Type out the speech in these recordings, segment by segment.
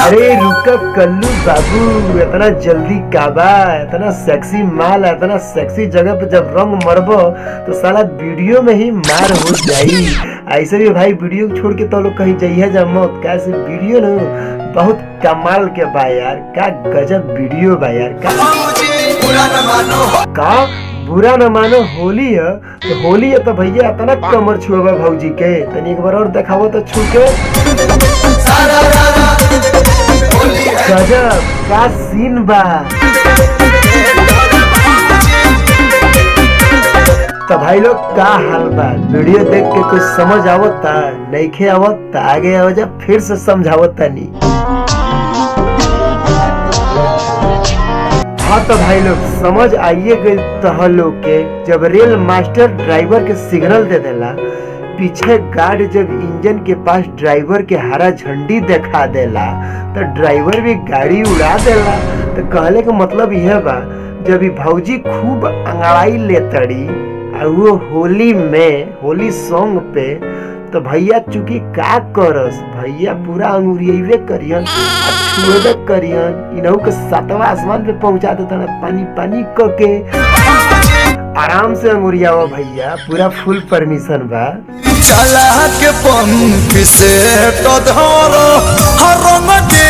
अरे रुका कल्लू बाबू, इतना जल्दी काबा, इतना सेक्सी माल, इतना सेक्सी जगह पे जब रंग मरबो तो साला वीडियो में ही मार हो जाई। ऐसे भी भाई वीडियो छोड़ के तो लोग कहीं जाइए जा मत, कैसे वीडियो न बहुत कमाल के बा यार, का गजब वीडियो बा यार, का बुरा न मानो। होली है तो होली है तो भैया इतना कमर छुआ भौजी के, तनी एक बार और दिखाओ तो छू के। गजब का सीन बा। तो भाई लोग का हाल बा, वीडियो देख के कुछ समझ आवता नइखे आवत आगे आओ जा फिर से समझावता नहीं। हाँ तो भाई लोग समझ आइए गए तो लोग के, जब रेल मास्टर ड्राइवर के सिग्नल दे देला, पीछे गार्ड जब इंजन के पास ड्राइवर के हरा झंडी दिखा देला तो ड्राइवर भी गाड़ी उड़ा देला। तो कहले का मतलब यह बा, जब भौजी खूब अंगड़ाई ले तड़ी और वो होली में होली सॉन्ग पे, तो भैया चूंकि का करस भैया पूरा अंगुरियवे करियन, छुएबे करियन, इनहु के सातवां आसमान पे पहुंचा देता पानी पानी करके। आराम से अंगुरियावा भैया, पूरा फुल परमिशन बा। चला के पंख से तो धरो रंग दे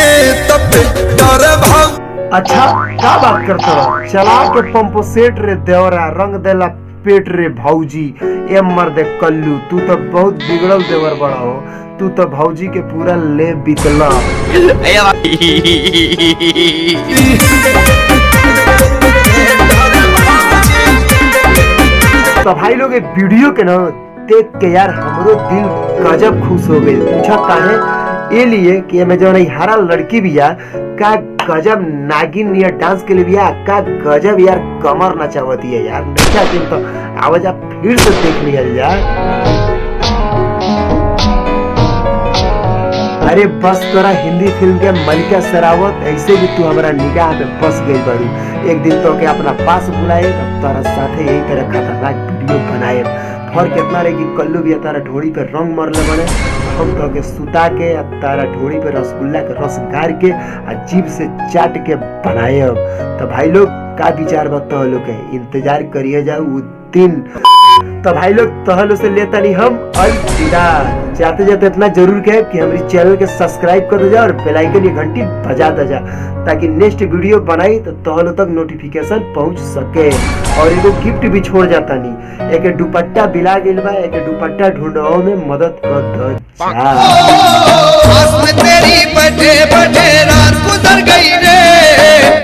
तब डर भाग। अच्छा क्या बात करते हो, चला के पंप सेट रे देवरा रंग देला पेट रे भौजी। ए मर्दे कल्लू, तू तो बहुत बिगड़ल देवर बड़ा हो, तू तो भौजी के पूरा ले बितला। तो भाई लोग वीडियो के ना देख के यार हमरो दिल गजब खुश हो गई। पूछा काहे, ये लिए कि मैं जो नहीं हरा लड़की भी यार का गजब नागिन यार डांस के लिए भी यार का गजब यार कमर नचावती है यार। नहीं दिन तो आवाज आप फिर से देख लिया यार। अरे बस तोरा हिंदी फिल्म के मलिका शेरावत, ऐसे भी तू हमारा निगाह में बस गई बड़ी। एक दिन तो के अपना पास बुलाए, तोरा साथे यही तरह खतरनाक वीडियो बनाए। फर्क इतना रहे कि कल्लू भी तारा ढोड़ी पे रंग मरले बने, हम तो के सुता के तारा ढोड़ी पे रसगुल्ला के रस गार के अजीब से चाट के बनाए। तो भाई लोग का विचार बताओ लोग के, इंतजार करिए जाओ वो दिन। तो भाई लोग तहलो से लेता नहीं हम अलविदा। जाते जाते इतना जरूर कहे कि हमारी चैनल के सब्सक्राइब कर दे जा और बेल आइकन की घंटी बजा दे जा, ताकि नेक्स्ट वीडियो बनाई तो तहलो तक नोटिफिकेशन पहुंच सके। और एगो गिफ्ट भी छोड़ जाता नहीं, एक दुपट्टा बिला गेल बा, एक दुपट्टा ढूंढो में मदद कर दो जा।